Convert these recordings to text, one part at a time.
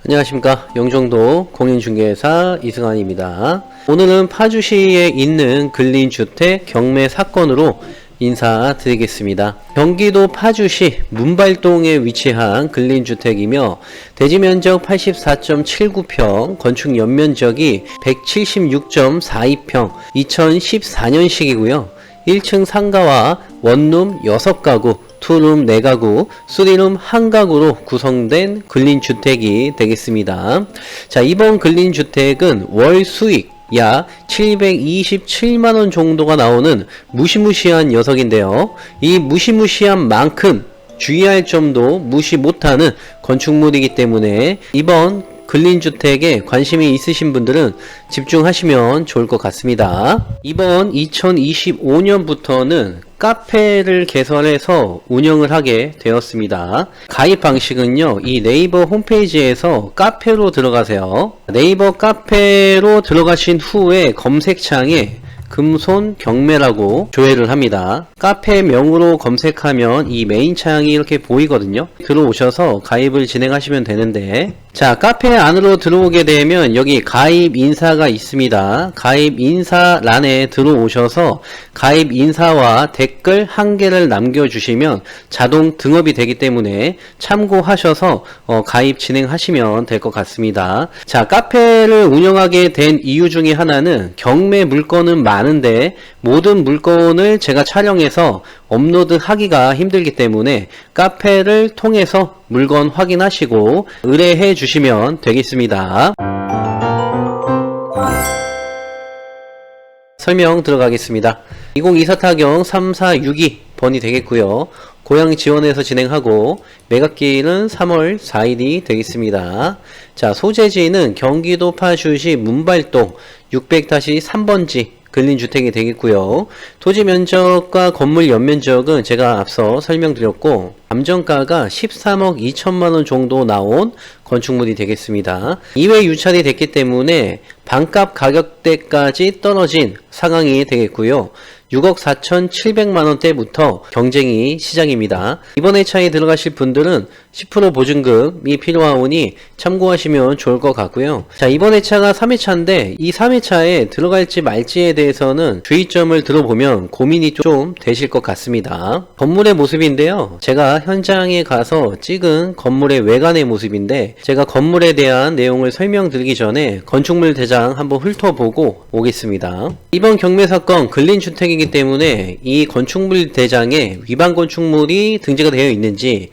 안녕하십니까. 영종도 공인중개사 이승환입니다. 오늘은 파주시에 있는 근린주택 경매 사건으로 인사드리겠습니다. 경기도 파주시 문발동에 위치한 근린주택이며 대지면적 84.79평, 건축 연면적이 176.42평, 2014년식이고요. 1층 상가와 원룸 6가구, 투룸 4가구, 3룸 1가구로 구성된 근린주택이 되겠습니다. 자, 이번 근린주택은 월 수익 약 727만원 정도가 나오는 무시무시한 녀석인데요. 이 무시무시한 만큼 주의할 점도 무시 못하는 건축물이기 때문에 이번 근린주택에 관심이 있으신 분들은 집중하시면 좋을 것 같습니다. 이번 2025년부터는 카페를 개설해서 운영을 하게 되었습니다. 가입 방식은요, 이 네이버 홈페이지에서 카페로 들어가세요. 네이버 카페로 들어가신 후에 검색창에 금손 경매라고 조회를 합니다. 카페명으로 검색하면 이 메인 창이 이렇게 보이거든요. 들어오셔서 가입을 진행하시면 되는데, 자, 카페 안으로 들어오게 되면 여기 가입 인사가 있습니다. 가입 인사란에 들어오셔서 가입 인사와 댓글 1개를 남겨주시면 자동 등업이 되기 때문에 참고하셔서 가입 진행하시면 될 것 같습니다. 자, 카페를 운영하게 된 이유 중에 하나는 경매 물건은 많은데 모든 물건을 제가 촬영해서 업로드 하기가 힘들기 때문에 카페를 통해서 물건 확인하시고 의뢰해 주시면 되겠습니다. 설명 들어가겠습니다. 2024 타경 3462번이 되겠고요. 고양 지원해서 진행하고 매각기일은 3월 4일이 되겠습니다. 자, 소재지는 경기도 파주시 문발동 600-3번지 근린주택이 되겠고요. 토지 면적과 건물 연면적은 제가 앞서 설명드렸고 감정가가 13억 2천만원 정도 나온 건축물이 되겠습니다. 2회 유찰이 됐기 때문에 반값 가격대까지 떨어진 상황이 되겠고요. 6억 4,700만원대부터 경쟁이 시작입니다. 이번 회차에 들어가실 분들은 10% 보증금이 필요하오니 참고하시면 좋을 것 같고요. 자, 이번 회차가 3회차인데 이 3회차에 들어갈지 말지에 대해서는 주의점을 들어보면 고민이 좀 되실 것 같습니다. 건물의 모습인데요. 제가 현장에 가서 찍은 건물의 외관의 모습인데 제가 건물에 대한 내용을 설명드리기 전에 건축물 대장 한번 훑어보고 오겠습니다. 이번 경매 사건 근린주택이기 때문에 이 건축물 대장에 위반 건축물이 등재가 되어 있는지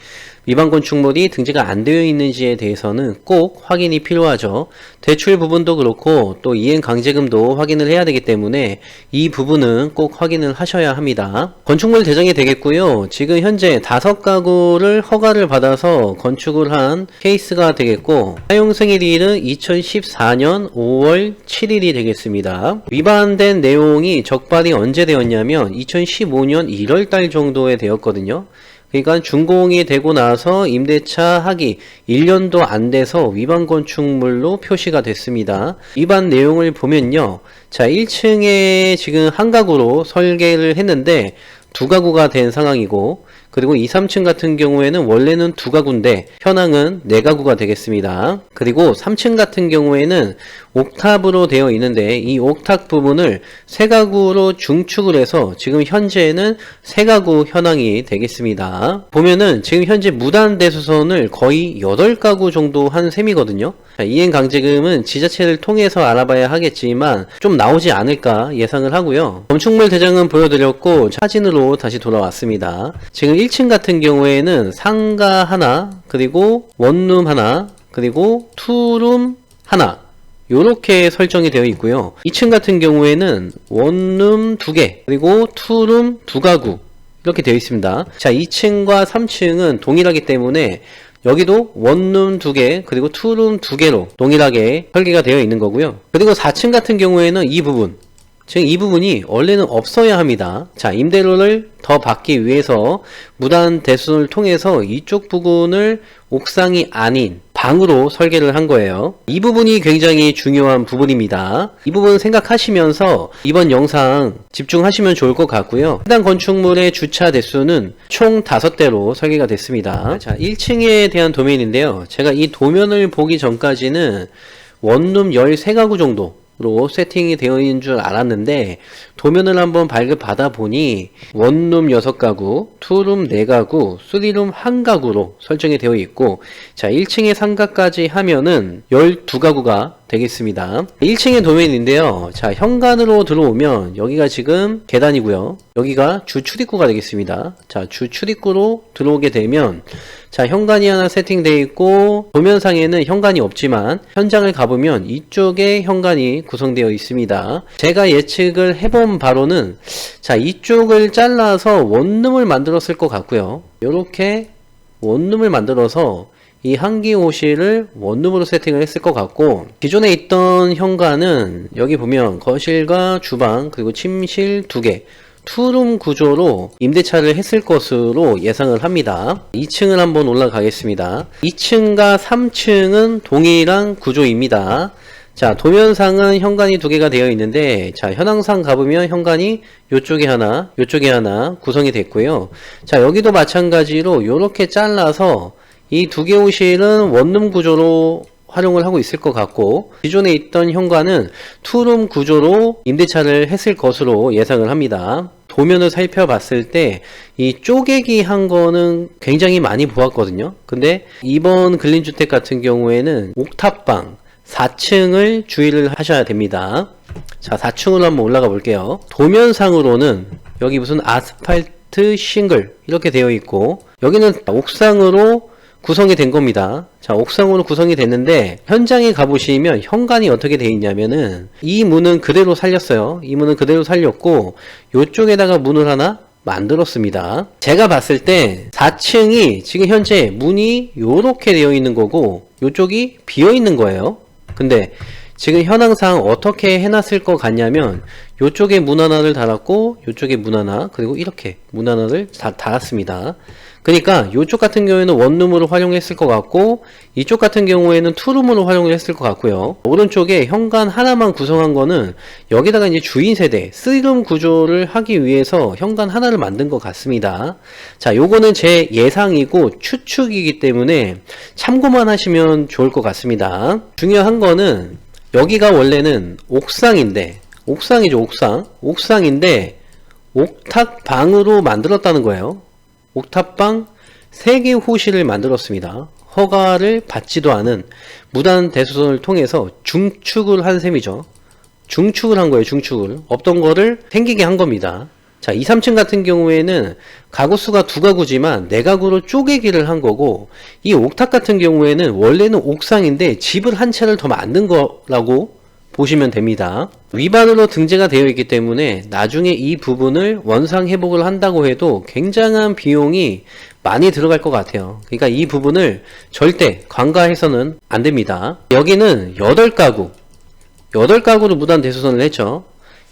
위반 건축물이 등재가 안 되어 있는지에 대해서는 꼭 확인이 필요하죠. 대출 부분도 그렇고 또 이행 강제금도 확인을 해야 되기 때문에 이 부분은 꼭 확인을 하셔야 합니다. 건축물 대장이 되겠고요. 지금 현재 5가구를 허가를 받아서 건축을 한 케이스가 되겠고 사용 승인일은 2014년 5월 7일이 되겠습니다. 위반된 내용이 적발이 언제 되었냐면 2015년 1월달 정도에 되었거든요. 그러니까 준공이 되고 나서 임대차 하기 1년도 안 돼서 위반 건축물로 표시가 됐습니다. 위반 내용을 보면요. 자, 1층에 지금 한 가구로 설계를 했는데 2가구가 된 상황이고 그리고 2, 3층 같은 경우에는 원래는 2가구인데 현황은 4가구가 되겠습니다. 그리고 3층 같은 경우에는 옥탑으로 되어 있는데 이 옥탑 부분을 3가구로 중축을 해서 지금 현재는 3가구 현황이 되겠습니다. 보면은 지금 현재 무단대수선을 거의 8가구 정도 한 셈이거든요. 이행강제금은 지자체를 통해서 알아봐야 하겠지만 좀 나오지 않을까 예상을 하고요. 건축물 대장은 보여드렸고 사진으로 다시 돌아왔습니다. 지금 1층 같은 경우에는 상가 하나, 그리고 원룸 하나, 그리고 투룸 하나 요렇게 설정이 되어 있고요. 2층 같은 경우에는 원룸 2개, 그리고 투룸 2가구 이렇게 되어 있습니다. 자, 2층과 3층은 동일하기 때문에 여기도 원룸 2개 그리고 투룸 2개로 동일하게 설계가 되어 있는 거고요. 그리고 4층 같은 경우에는 이 부분, 즉 이 부분이 원래는 없어야 합니다. 자, 임대료를 더 받기 위해서 무단 대수를 통해서 이쪽 부분을 옥상이 아닌 방으로 설계를 한 거예요. 이 부분이 굉장히 중요한 부분입니다. 이 부분 생각하시면서 이번 영상 집중하시면 좋을 것 같고요. 해당 건축물의 주차 대수는 총 5대로 설계가 됐습니다. 자, 1층에 대한 도면인데요. 제가 이 도면을 보기 전까지는 원룸 13가구 정도로 세팅이 되어 있는 줄 알았는데 도면을 한번 발급받아 보니 원룸 6가구, 투룸 4가구, 3룸 1가구로 설정이 되어 있고, 자, 1층에 상가까지 하면은 12가구가 되겠습니다. 1층의 도면인데요. 자, 현관으로 들어오면 여기가 지금 계단이고요. 여기가 주 출입구가 되겠습니다. 자, 주 출입구로 들어오게 되면 자, 현관이 하나 세팅되어 있고 도면상에는 현관이 없지만 현장을 가보면 이쪽에 현관이 구성되어 있습니다. 제가 예측을 해본 바로는 자, 이쪽을 잘라서 원룸을 만들었을 것 같고요. 이렇게 원룸을 만들어서 이 한기호실을 원룸으로 세팅을 했을 것 같고, 기존에 있던 현관은 여기 보면 거실과 주방 그리고 침실 2개 투룸 구조로 임대차를 했을 것으로 예상을 합니다. 2층을 한번 올라가겠습니다. 2층과 3층은 동일한 구조입니다. 자, 도면상은 현관이 2개가 되어 있는데, 자, 현황상 가보면 현관이 요쪽에 하나, 요쪽에 하나 구성이 됐고요. 자, 여기도 마찬가지로 요렇게 잘라서 이 2개 호실은 원룸 구조로 활용을 하고 있을 것 같고, 기존에 있던 현관은 투룸 구조로 임대차를 했을 것으로 예상을 합니다. 도면을 살펴봤을 때 이 쪼개기 한 거는 굉장히 많이 보았거든요. 근데 이번 근린주택 같은 경우에는 옥탑방 4층을 주의를 하셔야 됩니다. 자, 4층으로 한번 올라가 볼게요. 도면상으로는 여기 무슨 아스팔트 싱글 이렇게 되어 있고, 여기는 옥상으로 구성이 된 겁니다. 자, 옥상으로 구성이 됐는데 현장에 가보시면 현관이 어떻게 되어 있냐면은 이 문은 그대로 살렸어요. 이 문은 그대로 살렸고 이쪽에다가 문을 하나 만들었습니다. 제가 봤을 때 4층이 지금 현재 문이 요렇게 되어 있는 거고 이쪽이 비어 있는 거예요. 근데 지금 현황상 어떻게 해놨을 것 같냐면 이쪽에 문 하나를 달았고 이쪽에 문 하나, 그리고 이렇게 문 하나를 달았습니다. 그러니까 이쪽 같은 경우에는 원룸으로 활용했을 것 같고 이쪽 같은 경우에는 투룸으로 활용을 했을 것 같고요. 오른쪽에 현관 하나만 구성한 거는 여기다가 이제 주인 세대 3룸 구조를 하기 위해서 현관 하나를 만든 것 같습니다. 자, 요거는 제 예상이고 추측이기 때문에 참고만 하시면 좋을 것 같습니다. 중요한 거는 여기가 원래는 옥상인데, 옥상이죠, 옥상인데 옥탑방으로 만들었다는 거예요. 옥탑방 3개 호실을 만들었습니다. 허가를 받지도 않은 무단 대수선을 통해서 중축을 한 셈이죠. 중축을 한 거예요. 중축을. 없던 거를 생기게 한 겁니다. 자, 2, 3층 같은 경우에는 가구 수가 2가구지만 4가구로 쪼개기를 한 거고, 이 옥탑 같은 경우에는 원래는 옥상인데 집을 한 채를 더 만든 거라고 보시면 됩니다. 위반으로 등재가 되어 있기 때문에 나중에 이 부분을 원상 회복을 한다고 해도 굉장한 비용이 많이 들어갈 것 같아요. 그러니까 이 부분을 절대 관가해서는 안 됩니다. 여기는 8가구로 무단 대수선을 했죠.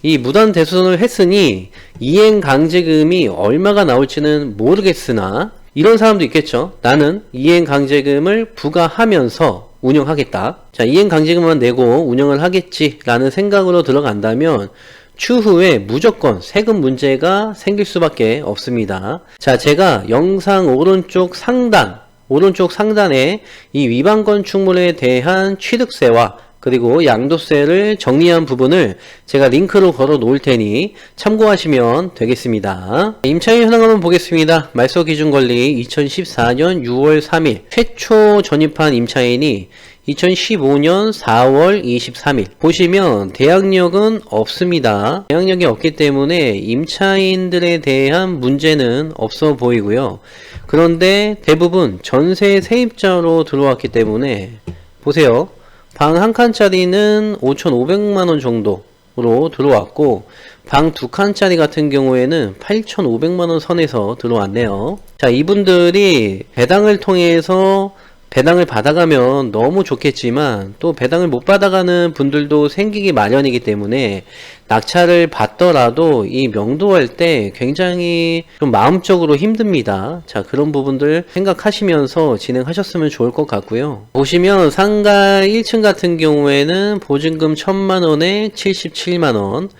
이 무단 대수선을 했으니 이행강제금이 얼마가 나올지는 모르겠으나 이런 사람도 있겠죠. 나는 이행강제금을 부과하면서 운영하겠다. 자, 이행강제금만 내고 운영을 하겠지 라는 생각으로 들어간다면 추후에 무조건 세금 문제가 생길 수밖에 없습니다. 자, 제가 영상 오른쪽 상단에 이 위반 건축물에 대한 취득세와 그리고 양도세를 정리한 부분을 제가 링크로 걸어 놓을 테니 참고하시면 되겠습니다. 임차인 현황 한번 보겠습니다. 말소기준권리 2014년 6월 3일 최초 전입한 임차인이 2015년 4월 23일 보시면 대항력은 없습니다. 대항력이 없기 때문에 임차인들에 대한 문제는 없어 보이고요. 그런데 대부분 전세 세입자로 들어왔기 때문에 보세요. 방 한 칸짜리는 5,500만원 정도로 들어왔고 방 2칸짜리 같은 경우에는 8,500만원 선에서 들어왔네요. 자, 이분들이 배당을 통해서 배당을 받아가면 너무 좋겠지만 또 배당을 못 받아가는 분들도 생기기 마련이기 때문에 낙찰을 받더라도 이 명도할 때 굉장히 좀 마음적으로 힘듭니다. 자, 그런 부분들 생각하시면서 진행하셨으면 좋을 것 같고요. 보시면 상가 1층 같은 경우에는 보증금 1000만원에 77만원.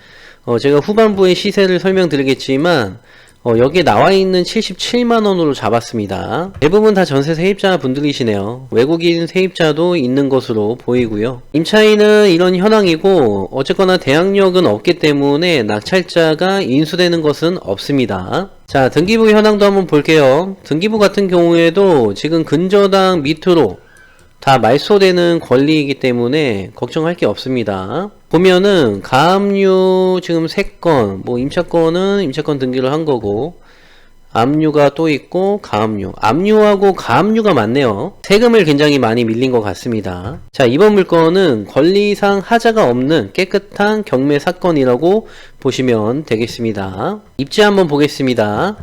제가 후반부에 시세를 설명드리겠지만 여기에 나와 있는 77만원으로 잡았습니다. 대부분 다 전세 세입자 분들이시네요. 외국인 세입자도 있는 것으로 보이고요. 임차인은 이런 현황이고 어쨌거나 대항력은 없기 때문에 낙찰자가 인수되는 것은 없습니다. 자, 등기부 현황도 한번 볼게요. 등기부 같은 경우에도 지금 근저당 밑으로 다 말소되는 권리이기 때문에 걱정할 게 없습니다. 보면은 가압류 지금 3건, 뭐 임차권은 임차권 등기를 한 거고 압류가 또 있고 가압류, 압류하고 가압류가 많네요. 세금을 굉장히 많이 밀린 것 같습니다. 자, 이번 물건은 권리상 하자가 없는 깨끗한 경매 사건이라고 보시면 되겠습니다. 입지 한번 보겠습니다.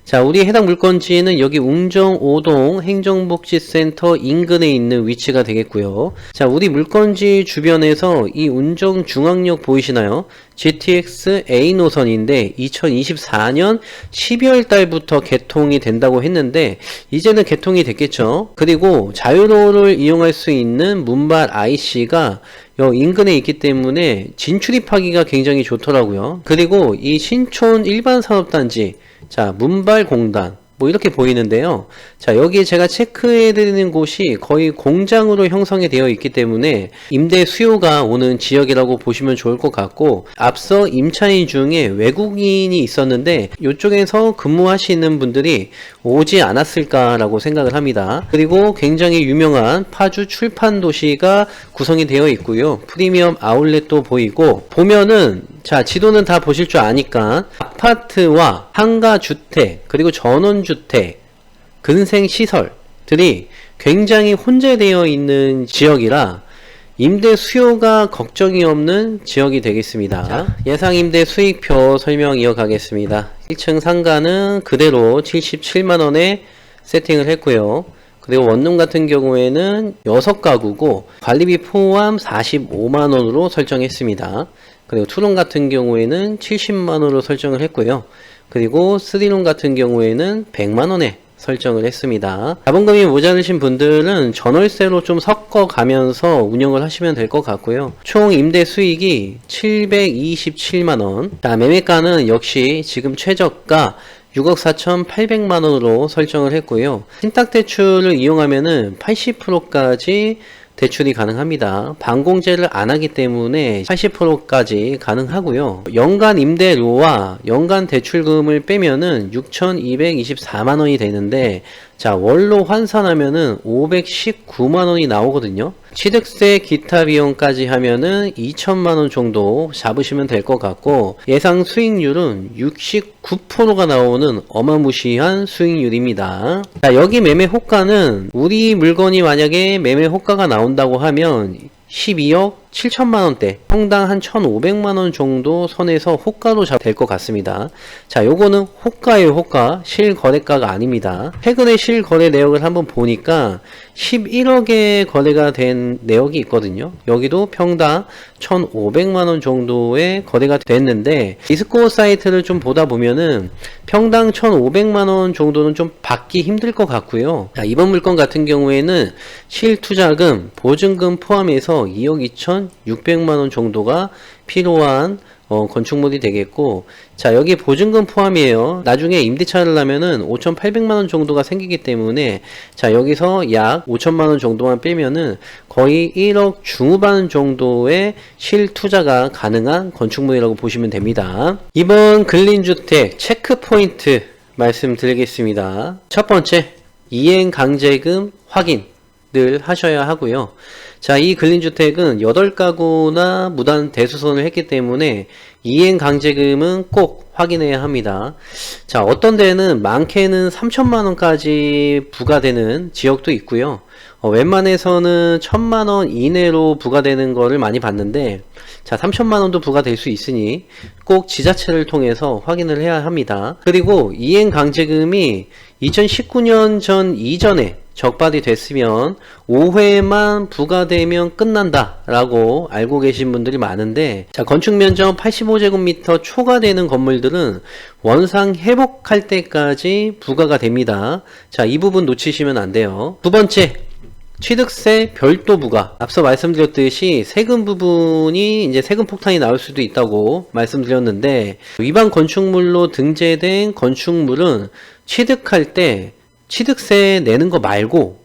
자, 우리 해당 물건지는 여기 웅정 5동 행정복지센터 인근에 있는 위치가 되겠고요. 자, 우리 물건지 주변에서 이 웅정 중앙역 보이시나요? GTX A 노선인데 2024년 12월 달부터 개통이 된다고 했는데 이제는 개통이 됐겠죠. 그리고 자유로를 이용할 수 있는 문발 IC가 인근에 있기 때문에 진출입하기가 굉장히 좋더라고요. 그리고 이 신촌 일반산업단지, 자, 문발공단, 뭐 이렇게 보이는데요. 자, 여기에 제가 체크해 드리는 곳이 거의 공장으로 형성이 되어 있기 때문에 임대 수요가 오는 지역이라고 보시면 좋을 것 같고, 앞서 임차인 중에 외국인이 있었는데 이쪽에서 근무하시는 분들이 오지 않았을까라고 생각을 합니다. 그리고 굉장히 유명한 파주 출판 도시가 구성이 되어 있고요. 프리미엄 아울렛도 보이고, 보면은 자, 지도는 다 보실 줄 아니까 아파트와 상가주택 그리고 전원주택, 근생시설들이 굉장히 혼재되어 있는 지역이라 임대 수요가 걱정이 없는 지역이 되겠습니다. 자, 예상 임대 수익표 설명 이어가겠습니다. 1층 상가는 그대로 77만원에 세팅을 했고요. 그리고 원룸 같은 경우에는 6가구고 관리비 포함 45만원으로 설정했습니다. 그리고 투룸 같은 경우에는 70만원으로 설정을 했고요. 그리고 3룸 같은 경우에는 100만원에 설정을 했습니다. 자본금이 모자르신 분들은 전월세로 좀 섞어가면서 운영을 하시면 될 것 같고요. 총 임대 수익이 727만원. 자, 매매가는 역시 지금 최저가 6억 4,800만원으로 설정을 했고요. 신탁대출을 이용하면은 80%까지 대출이 가능합니다. 반공제를 안 하기 때문에 80%까지 가능하고요. 연간 임대료와 연간 대출금을 빼면은 6,224만원이 되는데, 자, 월로 환산하면은 519만원이 나오거든요. 취득세 기타 비용까지 하면은 2천만원 정도 잡으시면 될 것 같고, 예상 수익률은 69%가 나오는 어마무시한 수익률입니다. 자, 여기 매매 호가는 우리 물건이 만약에 매매 호가가 나온다고 하면 12억 7천만원대, 평당 한 1,500만원 정도 선에서 호가로 될 것 같습니다. 자, 요거는 호가예요, 호가. 실거래가가 아닙니다. 최근에 실거래 내역을 한번 보니까 11억에 거래가 된 내역이 있거든요. 여기도 평당 1,500만원 정도의 거래가 됐는데, 디스코어 사이트를 좀 보다 보면은 평당 1,500만원 정도는 좀 받기 힘들 것 같고요. 자, 이번 물건 같은 경우에는 실투자금, 보증금 포함해서 2억 2,600만원 정도가 필요한 건축물이 되겠고, 자, 여기 보증금 포함이에요. 나중에 임대차를 하면은 5,800만원 정도가 생기기 때문에, 자, 여기서 약 5천만원 정도만 빼면은 거의 1억 중후반 정도의 실투자가 가능한 건축물이라고 보시면 됩니다. 이번 근린주택 체크포인트 말씀드리겠습니다. 첫 번째, 이행강제금 확인을 하셔야 하고요. 자, 이 근린주택은 8가구나 무단 대수선을 했기 때문에 이행강제금은 꼭 확인해야 합니다. 자, 어떤 데는 많게는 3천만원까지 부과되는 지역도 있고요. 웬만해서는 1,000만원 이내로 부과되는 거를 많이 봤는데, 자, 3천만원도 부과될 수 있으니 꼭 지자체를 통해서 확인을 해야 합니다. 그리고 이행강제금이 2019년 전 이전에 적발이 됐으면 5회만 부과되면 끝난다 라고 알고 계신 분들이 많은데, 자, 건축면적 85제곱미터 초과되는 건물들은 원상 회복할 때까지 부과가 됩니다. 자, 이 부분 놓치시면 안 돼요. 두 번째, 취득세 별도 부과. 앞서 말씀드렸듯이 세금 부분이 이제 세금 폭탄이 나올 수도 있다고 말씀드렸는데, 위반 건축물로 등재된 건축물은 취득할 때 취득세 내는 거 말고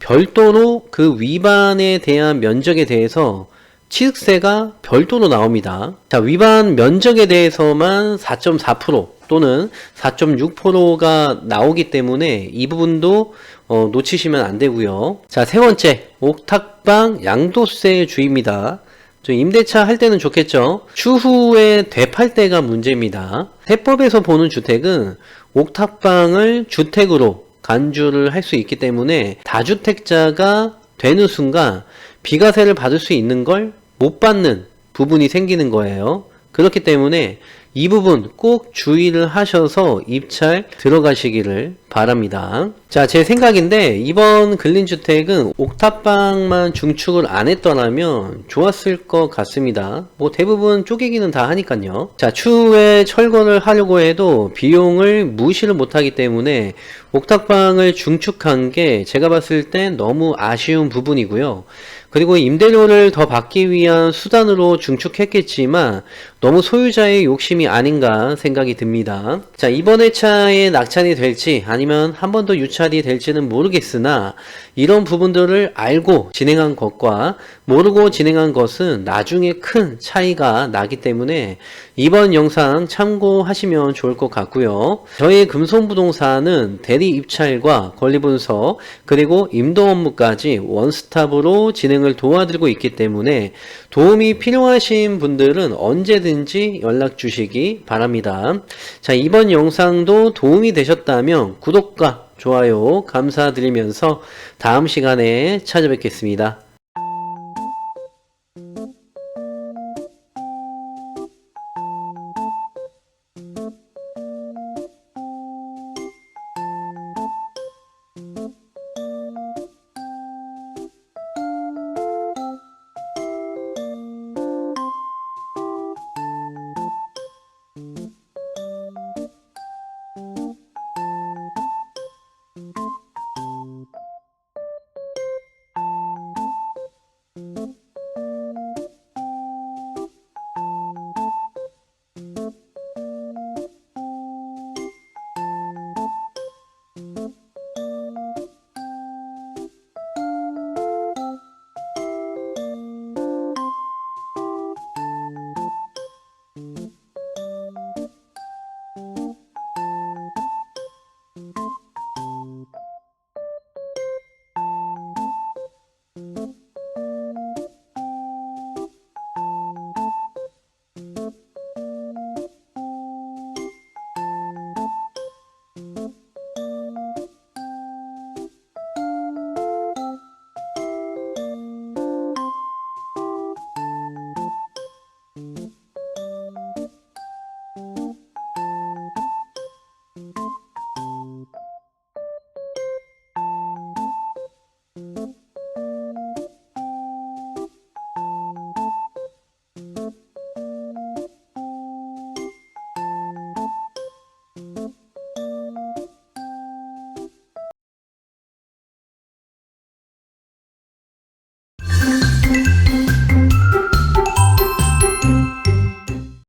별도로 그 위반에 대한 면적에 대해서 취득세가 별도로 나옵니다. 자, 위반 면적에 대해서만 4.4% 또는 4.6%가 나오기 때문에 이 부분도 놓치시면 안 되고요. 자, 세 번째, 옥탑방 양도세 주의입니다. 임대차 할 때는 좋겠죠. 추후에 되팔 때가 문제입니다. 세법에서 보는 주택은 옥탑방을 주택으로 간주를 할 수 있기 때문에 다주택자가 되는 순간 비과세를 받을 수 있는 걸 못 받는 부분이 생기는 거예요. 그렇기 때문에 이 부분 꼭 주의를 하셔서 입찰 들어가시기를 바랍니다. 자, 제 생각인데 이번 근린주택은 옥탑방만 중축을 안 했더라면 좋았을 것 같습니다. 뭐 대부분 쪼개기는 다 하니까요. 자, 추후에 철거를 하려고 해도 비용을 무시를 못하기 때문에 옥탑방을 중축한 게 제가 봤을 땐 너무 아쉬운 부분이고요. 그리고 임대료를 더 받기 위한 수단으로 중축했겠지만 너무 소유자의 욕심이 아닌가 생각이 듭니다. 자, 이번 회차에 낙찰이 될지 아니면 한 번 더 유찰이 될지는 모르겠으나 이런 부분들을 알고 진행한 것과 모르고 진행한 것은 나중에 큰 차이가 나기 때문에 이번 영상 참고하시면 좋을 것 같고요. 저희 금손부동산은 대리 입찰과 권리분석 그리고 임도 업무까지 원스톱으로 진행을 도와드리고 있기 때문에 도움이 필요하신 분들은 언제든지 연락 주시기 바랍니다. 자, 이번 영상도 도움이 되셨다면 구독과 좋아요 감사드리면서 다음 시간에 찾아뵙겠습니다.